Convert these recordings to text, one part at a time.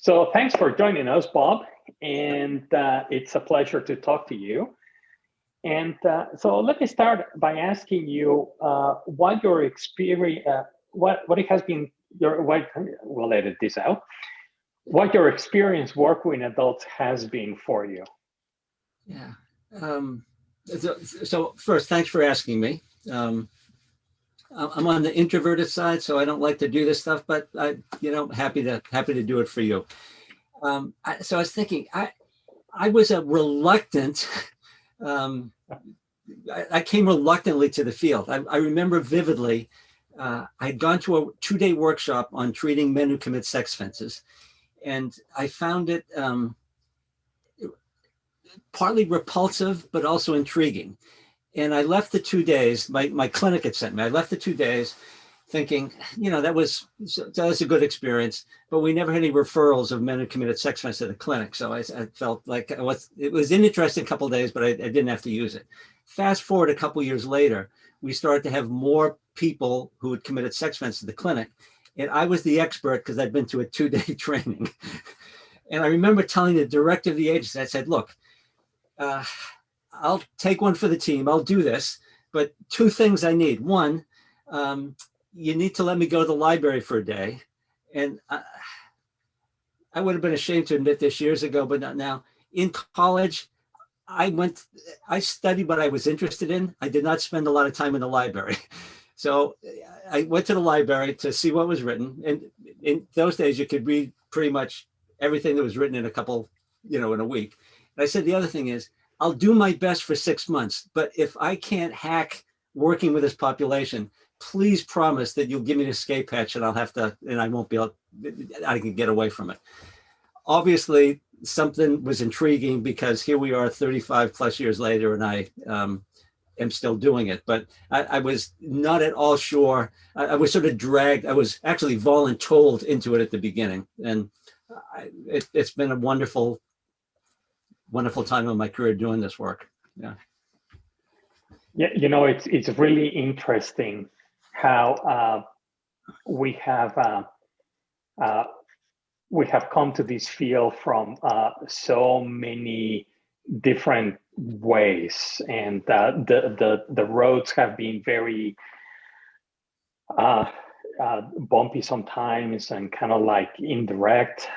So thanks for joining us, Bob, and it's a pleasure to talk to you. And so let me start by asking you what your experience, what it has been your what. We'll edit this out. What your experience working with adults has been for you. Yeah. So first, thanks for asking me. I'm on the introverted side, so I don't like to do this stuff, but happy to do it for you. So I was thinking, I was a reluctant. I came reluctantly to the field. I remember vividly. I had gone to a 2-day workshop on treating men who commit sex offenses, and I found it partly repulsive, but also intriguing. And I left the 2 days, my clinic had sent me, I left the 2 days thinking, that was a good experience, but we never had any referrals of men who committed sex offenses to the clinic. So I felt like it was an interesting couple of days, but I didn't have to use it. Fast forward a couple of years later, we started to have more people who had committed sex offenses to the clinic. And I was the expert because I'd been to a 2-day training. And I remember telling the director of the agency, I said, look, I'll take one for the team. I'll do this. But 2 things I need. One, you need to let me go to the library for a day. And I would have been ashamed to admit this years ago, but not now. In college, I studied what I was interested in. I did not spend a lot of time in the library. So I went to the library to see what was written. And in those days, you could read pretty much everything that was written in in a week. And I said, the other thing is, I'll do my best for 6 months, but if I can't hack working with this population, please promise that you'll give me an escape hatch and I won't be able, I can get away from it. Obviously, something was intriguing because here we are 35 plus years later and I am still doing it, but I was not at all sure. I was sort of dragged. I was actually voluntold into it at the beginning. And it's been a wonderful time in my career doing this work. Yeah. Yeah, it's really interesting how we have come to this field from so many different ways, and the roads have been very bumpy sometimes and kind of like indirect.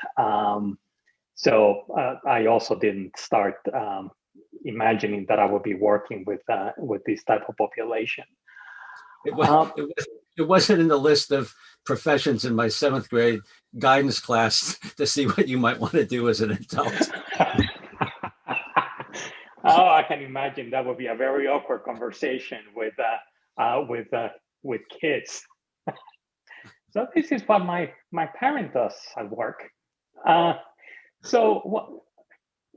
So I also didn't start imagining that I would be working with this type of population. It wasn't in the list of professions in my 7th grade guidance class to see what you might want to do as an adult. Oh, I can imagine that would be a very awkward conversation with kids. So this is what my parent does at work. So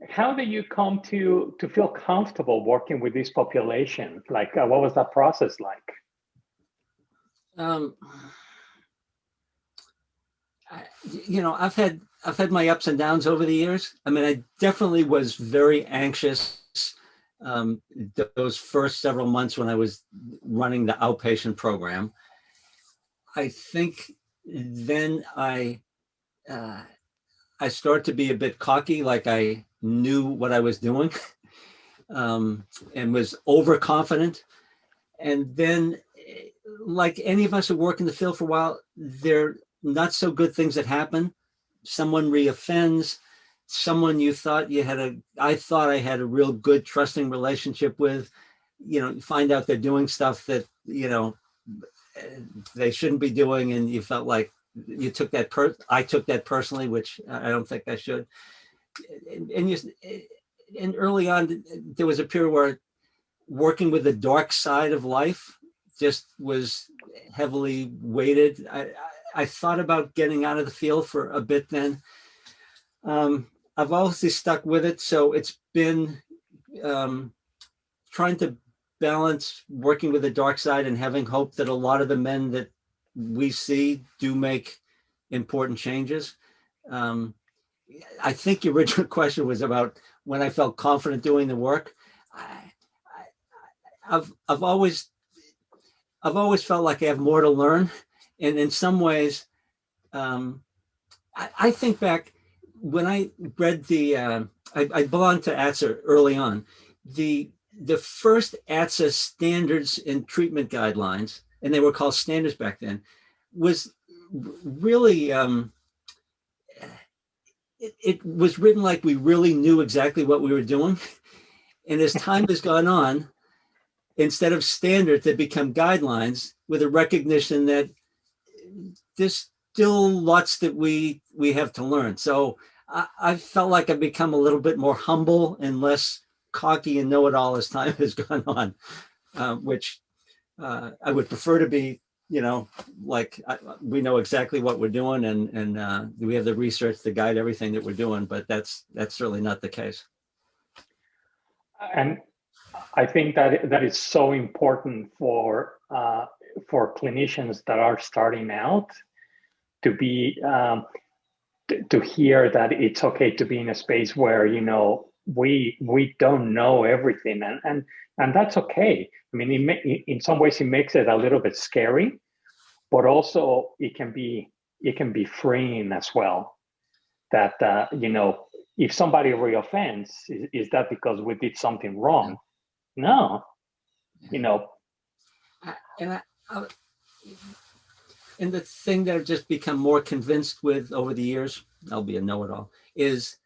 how did you come to feel comfortable working with this population? Like, what was that process like? I've had my ups and downs over the years. I mean, I definitely was very anxious those first several months when I was running the outpatient program. I think then I started to be a bit cocky, like I knew what I was doing, and was overconfident. And then, like any of us who work in the field for a while, they're not so good things that happen. Someone reoffends, someone you thought I thought I had a real good trusting relationship with, you find out they're doing stuff that, they shouldn't be doing. And you felt like you took that I took that personally, which I don't think I should. And early on, there was a period where working with the dark side of life just was heavily weighted. I thought about getting out of the field for a bit then. I've obviously stuck with it. So it's been trying to balance working with the dark side and having hope that a lot of the men that we see do make important changes. I think your original question was about when I felt confident doing the work. I've always felt like I have more to learn, and in some ways, I think back when I read I belonged to ATSA early on. The first ATSA standards and treatment guidelines, and they were called standards back then, was really, it was written like we really knew exactly what we were doing. And as time has gone on, instead of standards, they become guidelines with a recognition that there's still lots that we have to learn. So I felt like I've become a little bit more humble and less cocky and know-it-all as time has gone on, which I would prefer to be, like we know exactly what we're doing, and we have the research to guide everything that we're doing, but that's certainly not the case. And I think that is so important for clinicians that are starting out to be to hear that it's okay to be in a space where we don't know everything, and that's okay. I mean, in some ways it makes it a little bit scary, but also it can be freeing as well. That if somebody reoffends, is that because we did something wrong? No, And the thing that I've just become more convinced with over the years, I'll be a know-it-all, is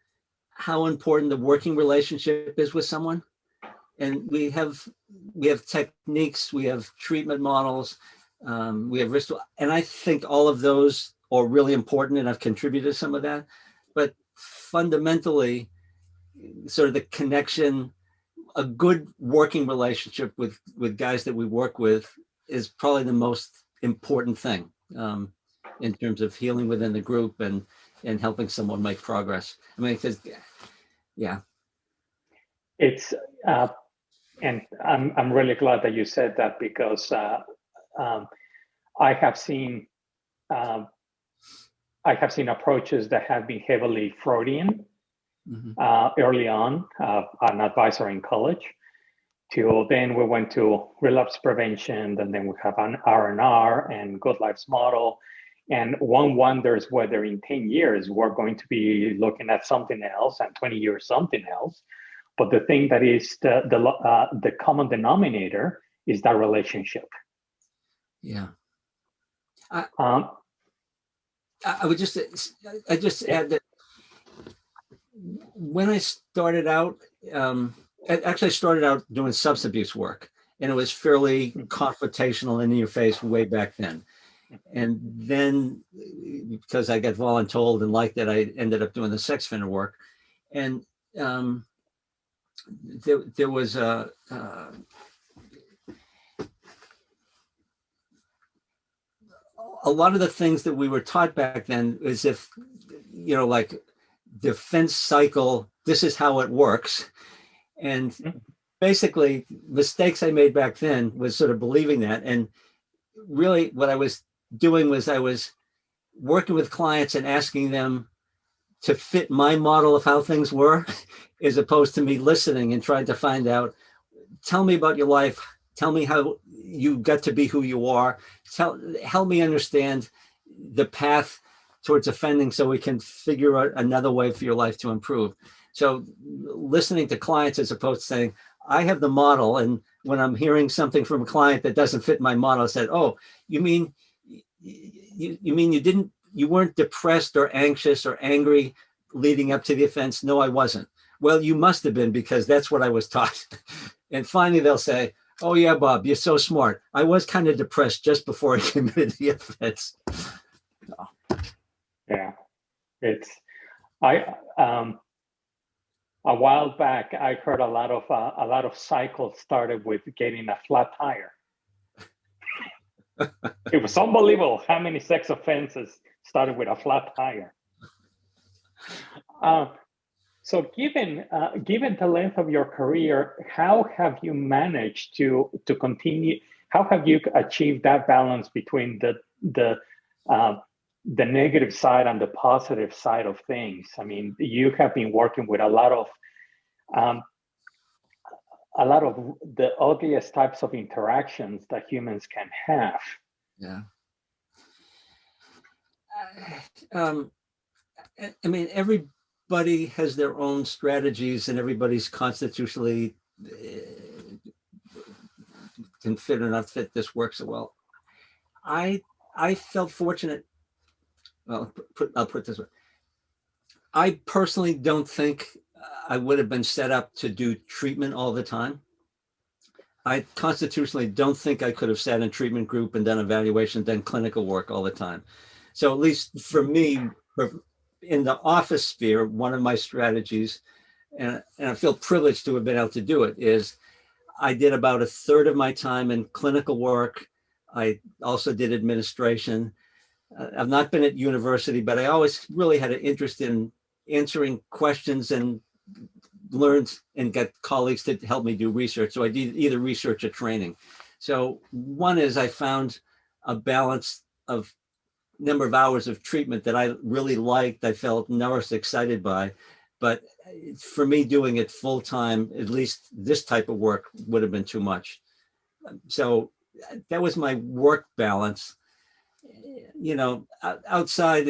how important the working relationship is with someone. And we have techniques, we have treatment models, we have risk, and I think all of those are really important, and I've contributed to some of that. But fundamentally, sort of the connection, a good working relationship with guys that we work with is probably the most important thing in terms of healing within the group and helping someone make progress. I mean, because it's and I'm really glad that you said that, because I have seen approaches that have been heavily Freudian early on. An advisor in college. Then we went to relapse prevention, and then we have an R&R and Good Lives model. And one wonders whether in 10 years we're going to be looking at something else, and 20 years something else. But the thing that is the common denominator is that relationship. Yeah. I would just add that when I started out, I started out doing substance abuse work, and it was fairly confrontational and in your face way back then. And then because I got voluntold and liked it, I ended up doing the sex offender work. And there was a lot of the things that we were taught back then is if, like defense cycle, this is how it works. And basically mistakes I made back then was sort of believing that. And really what I was doing was I was working with clients and asking them to fit my model of how things were, as opposed to me listening and trying to find out, tell me about your life. Tell me how you got to be who you are. Help me understand the path towards offending so we can figure out another way for your life to improve. So listening to clients as opposed to saying, I have the model, and when I'm hearing something from a client that doesn't fit my model, I said, oh, you mean you weren't depressed or anxious or angry leading up to the offense? No, I wasn't. Well, you must have been, because that's what I was taught. And finally they'll say, oh yeah, Bob, you're so smart. I was kind of depressed just before I committed the offense. Yeah, it's a while back, I heard a lot of cycles started with getting a flat tire. It was unbelievable how many sex offenses started with a flat tire. So given the length of your career, how have you managed to continue? How have you achieved that balance between the negative side and the positive side of things? I mean, you have been working with a lot of the ugliest types of interactions that humans can have. Yeah. I mean, every everybody has their own strategies and everybody's constitutionally can fit or not fit. This works so well. I felt fortunate. Well, I'll put it this way. I personally don't think I would have been set up to do treatment all the time. I constitutionally don't think I could have sat in treatment group and done evaluation, done clinical work all the time. So at least for me, in the office sphere, one of my strategies, and I feel privileged to have been able to do it, is I did about a third of my time in clinical work. I also did administration. I've not been at university, but I always really had an interest in answering questions and learned and got colleagues to help me do research. So I did either research or training. So one is I found a balance of number of hours of treatment that I really liked, I felt most excited by. But for me, doing it full time, at least this type of work would have been too much. So that was my work balance. You know, outside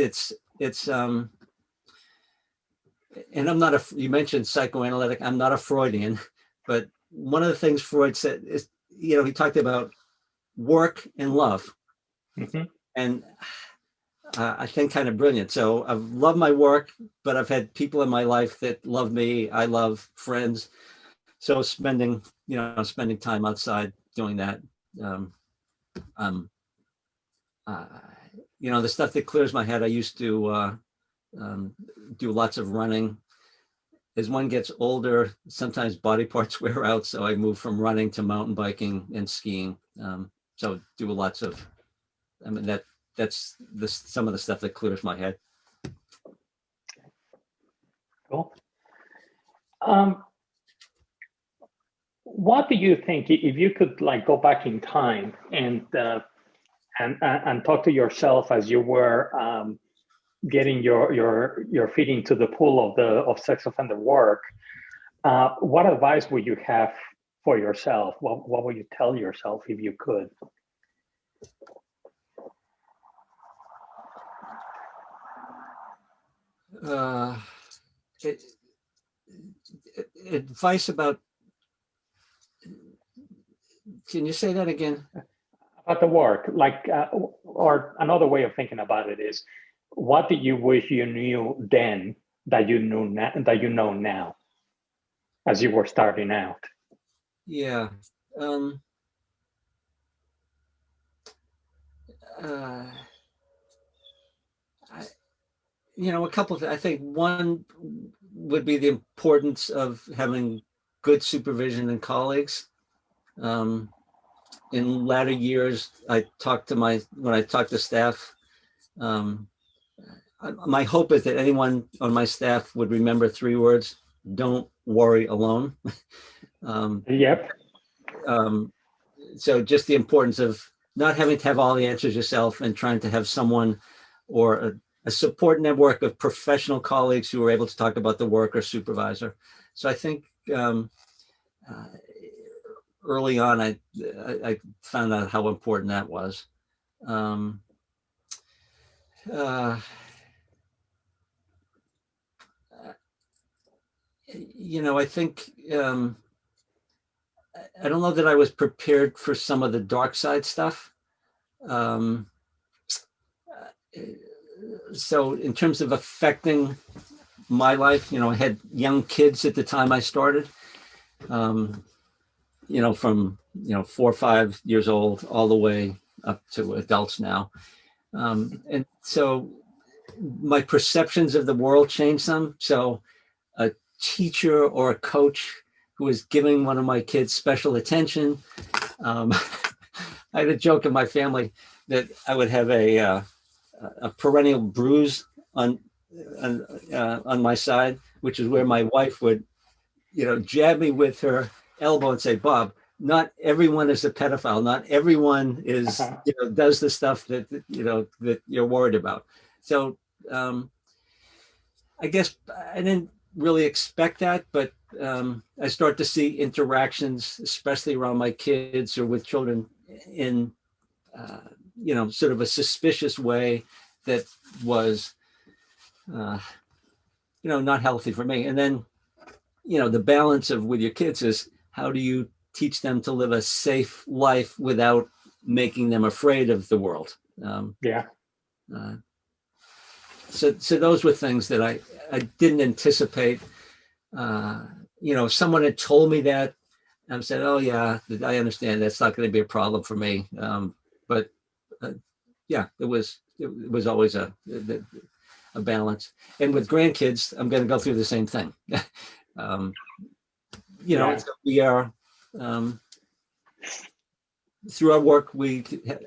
and I'm not you mentioned psychoanalytic, I'm not a Freudian, but one of the things Freud said is, you know, he talked about work and love. Mm-hmm. And I think kind of brilliant. So I've loved my work, but I've had people in my life that love me. I love friends. So spending time outside doing that. You know, the stuff that clears my head, I used to do lots of running. As one gets older, sometimes body parts wear out. So I moved from running to mountain biking and skiing. So do lots of, I mean, that's some of the stuff that clears my head. Cool. What do you think, if you could like go back in time and talk to yourself as you were getting your feet into the pool of sex offender work, what advice would you have for yourself? What would you tell yourself if you could? Advice about, can you say that again? About the work, like, or another way of thinking about it is, what do you wish you knew then that you know now, as you were starting out? Yeah. You know, a couple of, I think one would be the importance of having good supervision and colleagues. In latter years, when I talk to staff, my hope is that anyone on my staff would remember 3 words: don't worry alone. Yep. So just the importance of not having to have all the answers yourself and trying to have someone or a support network of professional colleagues who are able to talk about the work or supervisor. So I think early on, I found out how important that was. You know, I think, I don't know that I was prepared for some of the dark side stuff. So in terms of affecting my life, you know, I had young kids at the time I started, you know, from, 4 or 5 years old all the way up to adults now. And so my perceptions of the world changed some. So a teacher or a coach who was giving one of my kids special attention. I had a joke in my family that I would have a perennial bruise on my side, which is where my wife would, jab me with her elbow and say, "Bob, not everyone is a pedophile. Not everyone is, does the stuff that you're worried about." So I guess I didn't really expect that, but I start to see interactions, especially around my kids or with children, in sort of a suspicious way that was not healthy for me. And then, the balance of with your kids is how do you teach them to live a safe life without making them afraid of the world? So those were things that I didn't anticipate. If someone had told me that, I said, oh yeah, I understand that's not going to be a problem for me. But it was always a balance. And with grandkids, I'm going to go through the same thing. We are, through our work, we,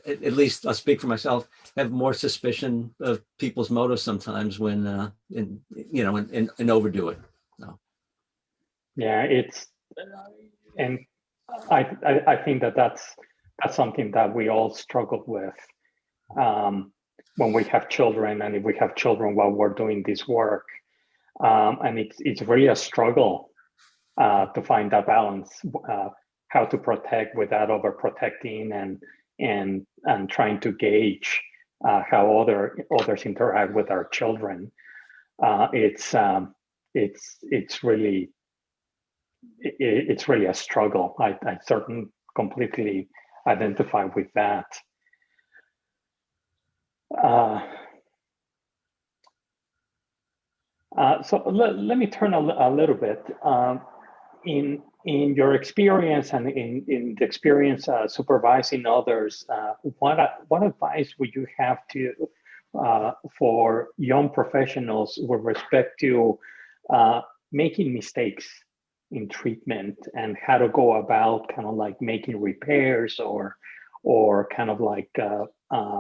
at least I'll speak for myself, have more suspicion of people's motives sometimes when, and overdo it. So. Yeah, and I think that's something that we all struggle with when we have children, and if we have children while we're doing this work, and it's really a struggle to find that balance, how to protect without overprotecting, and trying to gauge how others interact with our children. It's really a struggle. I certainly completely identify with that. So let me turn a little bit. In your experience and in the experience supervising others, what advice would you have for young professionals with respect to making mistakes in treatment, and how to go about kind of like making repairs or kind of like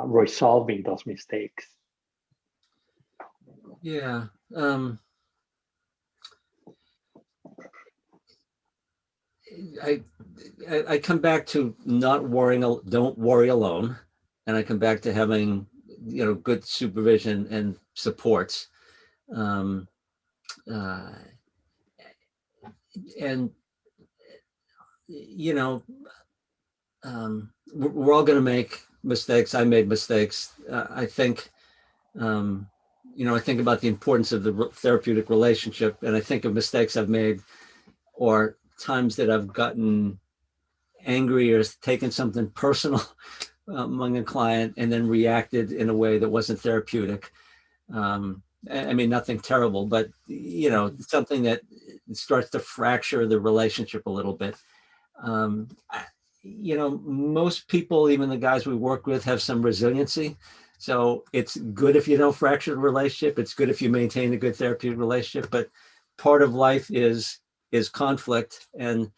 resolving those mistakes? Yeah. I come back to not worrying, don't worry alone. And I come back to having, good supervision and supports. And we're all going to make mistakes. I made mistakes. I think, I think about the importance of the therapeutic relationship, and I think of mistakes I've made or times that I've gotten angry or taken something personal among a client and then reacted in a way that wasn't therapeutic. I mean, nothing terrible, but, something that starts to fracture the relationship a little bit. Most people, even the guys we work with, have some resiliency. So it's good if you don't fracture the relationship. It's good if you maintain a good therapeutic relationship, but part of life is conflict, and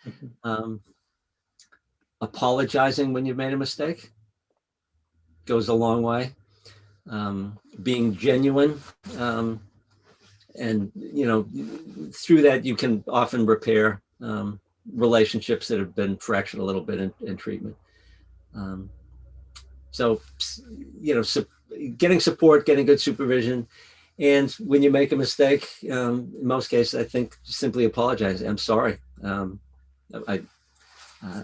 apologizing when you've made a mistake goes a long way. Being genuine, and through that you can often repair relationships that have been fractured a little bit in treatment. So getting support, getting good supervision, and when you make a mistake, in most cases, I think simply apologize. I'm sorry. I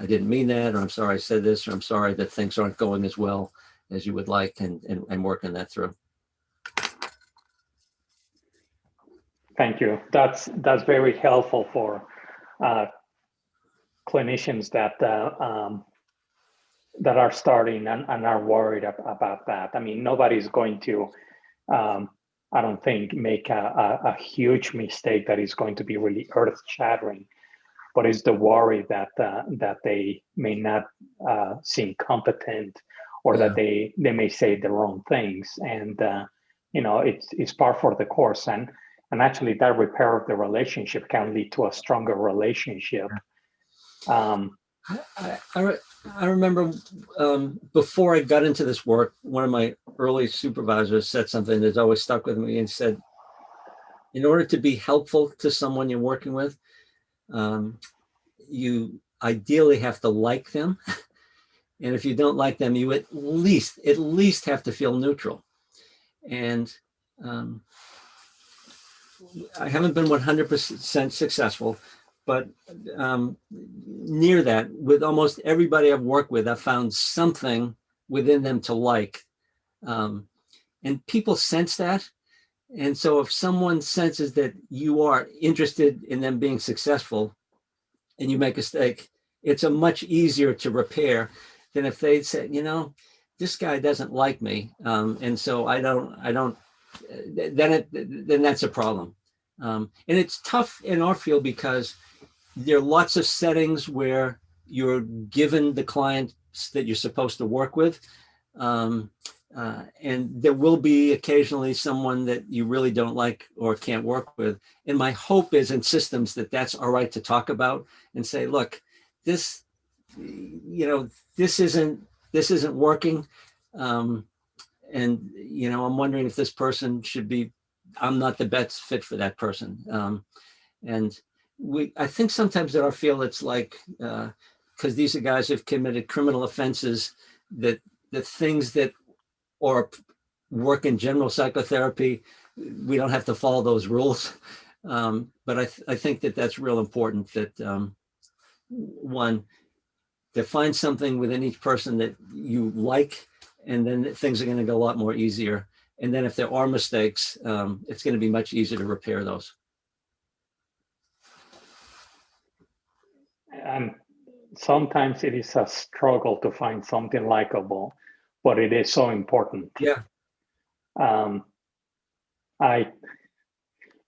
didn't mean that, or I'm sorry I said this, or I'm sorry that things aren't going as well as you would like, and working that through. Thank you. That's very helpful for clinicians that are starting and are worried about that. I mean, nobody's going to, I don't think, make a huge mistake that is going to be really earth-shattering, but it's the worry that they may not seem competent, or that they may say the wrong things, and it's par for the course, and actually that repair of the relationship can lead to a stronger relationship. I remember before I got into this work, one of my early supervisors said something that's always stuck with me, and said, in order to be helpful to someone you're working with, you ideally have to like them. And if you don't like them, you at least have to feel neutral. And I haven't been 100% successful, but near that, with almost everybody I've worked with, I've found something within them to like. And people sense that. And so if someone senses that you are interested in them being successful and you make a mistake, it's a much easier to repair than if they said, you know, this guy doesn't like me. And so I don't, then that's a problem. And it's tough in our field because there are lots of settings where you're given the clients that you're supposed to work with. And there will be occasionally someone that you really don't like or can't work with. And my hope is in systems that that's all right to talk about and say, look, this, you know, this isn't working. And, you know, I'm wondering if this person should be, I'm not the best fit for that person. And I think sometimes in our field, it's like, because these are guys who've committed criminal offenses, that the things that or work in general psychotherapy, we don't have to follow those rules. But I think that that's real important, that one, to find something within each person that you like, and then things are going to go a lot more easier. And then if there are mistakes, it's going to be much easier to repair those. And sometimes it is a struggle to find something likable, but it is so important. Yeah.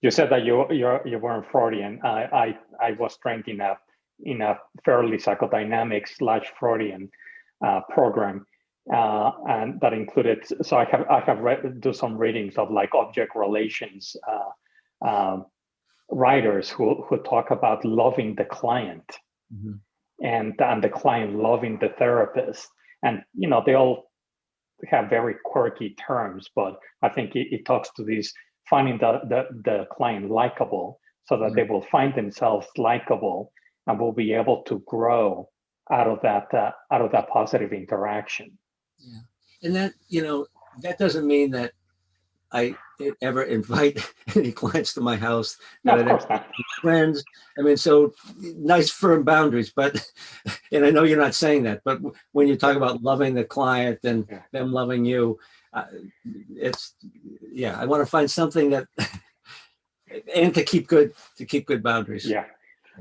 You said that you weren't Freudian. I was trained in a fairly psychodynamic / Freudian program, and that included. So I have do some readings of like object relations writers who talk about loving the client, mm-hmm. and the client loving the therapist, and you know they all have very quirky terms, but I think it talks to this finding the client likable, so that mm-hmm. they will find themselves likable and will be able to grow out of that positive interaction. Yeah, and that, you know, that doesn't mean that I ever invite any clients to my house. No, of course not. Friends. I mean, so nice firm boundaries, but, and I know you're not saying that, but when you talk about loving the client and them loving you, it's, yeah, I want to find something that, and to keep good boundaries. Yeah.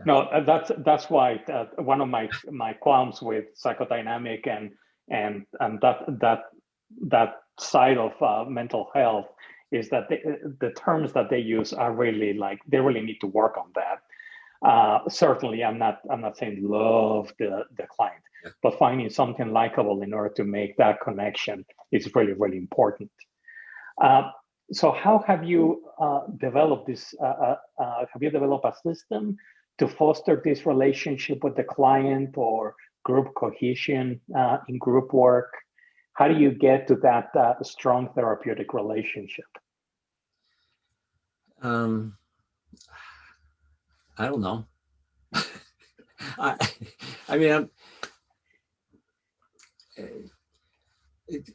No, that's why one of my qualms with psychodynamic and that side of mental health is that the terms that they use are really like, they really need to work on that. Certainly, I'm not saying love the client, but finding something likable in order to make that connection is really, really important. So how have you developed this? Have you developed a system to foster this relationship with the client or group cohesion in group work? How do you get to that strong therapeutic relationship? I don't know. I mean,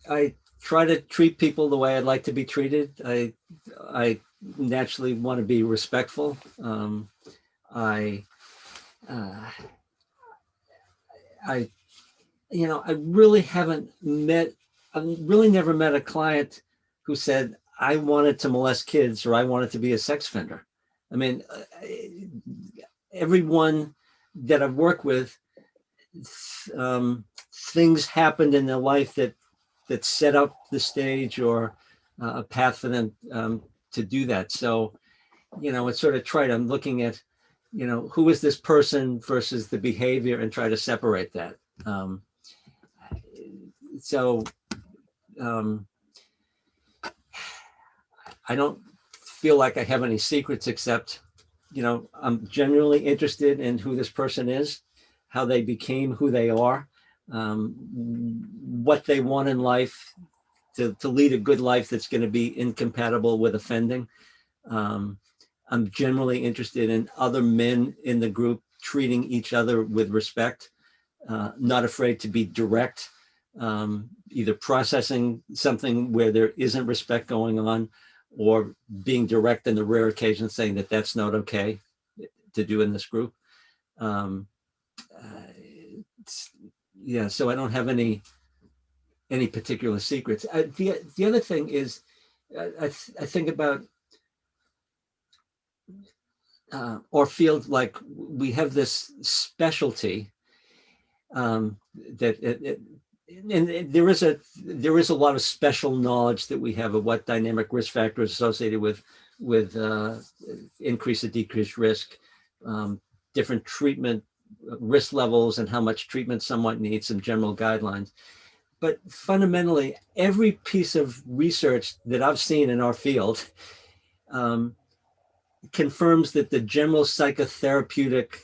I try to treat people the way I'd like to be treated. I naturally want to be respectful. You know, I really never met a client who said, I wanted to molest kids or I wanted to be a sex offender. I mean, everyone that I've worked with, things happened in their life that set up the stage or a path for them to do that. So, you know, it's sort of trite. I'm looking at, you know, who is this person versus the behavior and try to separate that. I don't feel like I have any secrets except, you know, I'm genuinely interested in who this person is, how they became who they are, what they want in life to lead a good life that's going to be incompatible with offending. I'm generally interested in other men in the group treating each other with respect, not afraid to be direct, either processing something where there isn't respect going on, or being direct in the rare occasion saying that that's not okay to do in this group. Yeah, so I don't have any particular secrets. The other thing is, I think about or feel like we have this specialty that and there is a lot of special knowledge that we have of what dynamic risk factors associated with increased or decreased risk, different treatment risk levels, and how much treatment someone needs, some general guidelines. But fundamentally, every piece of research that I've seen in our field confirms that the general psychotherapeutic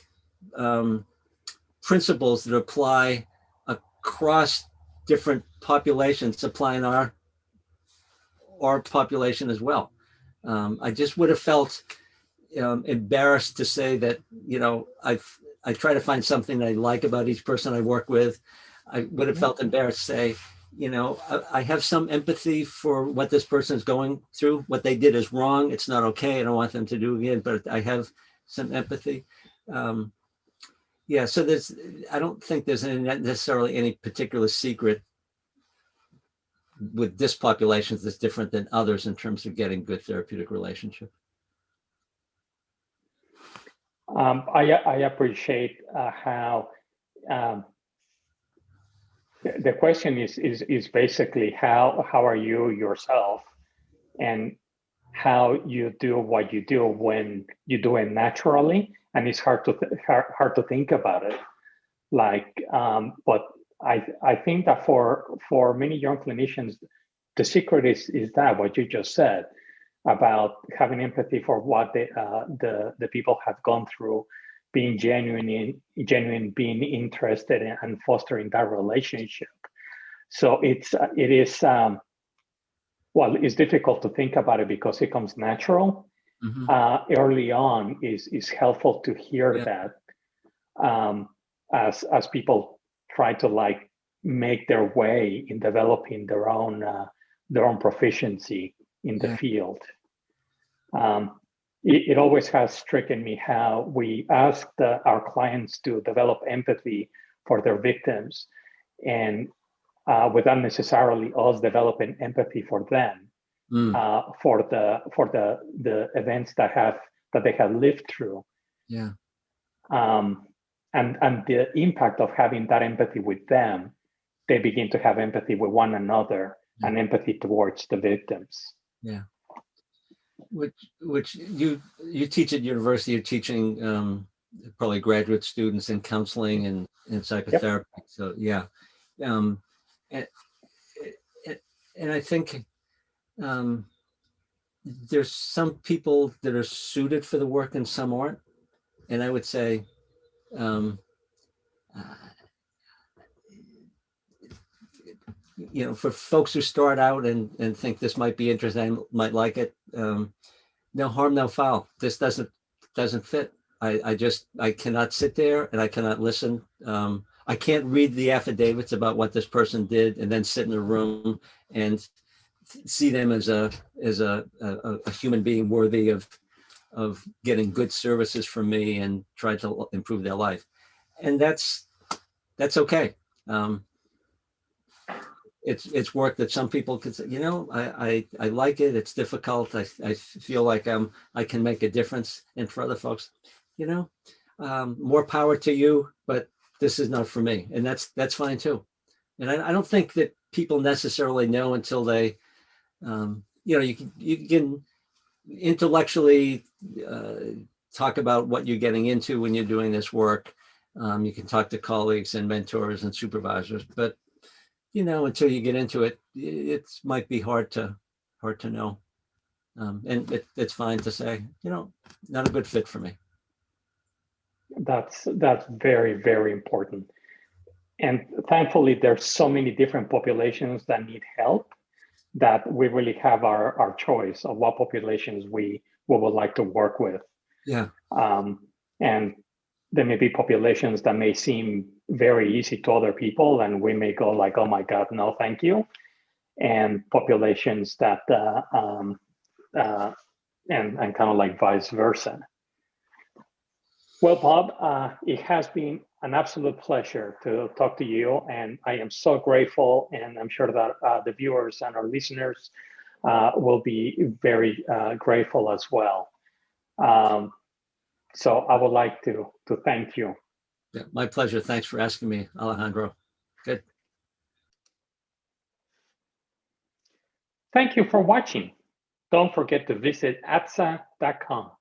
principles that apply across different populations apply in our population as well. I just would have felt embarrassed to say that, I try to find something I like about each person I work with. I would have felt embarrassed to say, I have some empathy for what this person is going through. What they did is wrong. It's not okay. I don't want them to do it again, but I have some empathy. So I don't think there's necessarily any particular secret with this population that's different than others in terms of getting good therapeutic relationship. I appreciate how the question is basically how are you yourself, and how you do what you do when you do it naturally, and it's hard to think about it. But I think that for many young clinicians, the secret is that what you just said about having empathy for what the people have gone through, being genuine, being interested in, and fostering that relationship. So it is it's difficult to think about it because it comes natural. Mm-hmm. Early on is helpful to hear that as people try to make their way in developing their own proficiency in the field. It always has stricken me how we ask our clients to develop empathy for their victims, and without necessarily us developing empathy for them, for the events that they have lived through. And the impact of having that empathy with them, they begin to have empathy with one another and empathy towards the victims. Which you teach at university. You're teaching probably graduate students in counseling and psychotherapy. Yep. So and I think there's some people that are suited for the work and some aren't. And I would say for folks who start out and think this might be interesting, might like it, no harm, no foul. This doesn't fit. I cannot sit there and I cannot listen. I can't read the affidavits about what this person did and then sit in a room and see them as a human being worthy of getting good services from me and try to improve their life. And that's okay. It's work that some people could say, I like it. It's difficult. I feel like I can make a difference. And for other folks, more power to you, but this is not for me. And that's fine too. And I don't think that people necessarily know until they, you can intellectually talk about what you're getting into when you're doing this work. You can talk to colleagues and mentors and supervisors, but until you get into it, it might be hard to know. And it's fine to say, not a good fit for me. That's very, very important. And thankfully, there's so many different populations that need help that we really have our choice of what populations we would like to work with. And there may be populations that may seem very easy to other people, and we may go like, oh my God, no, thank you. And populations that, and kind of like vice versa. Well, Bob, it has been an absolute pleasure to talk to you, and I am so grateful, and I'm sure that the viewers and our listeners will be very grateful as well. So I would like to thank you. Yeah, my pleasure. Thanks for asking me, Alejandro. Good. Thank you for watching. Don't forget to visit apsa.com.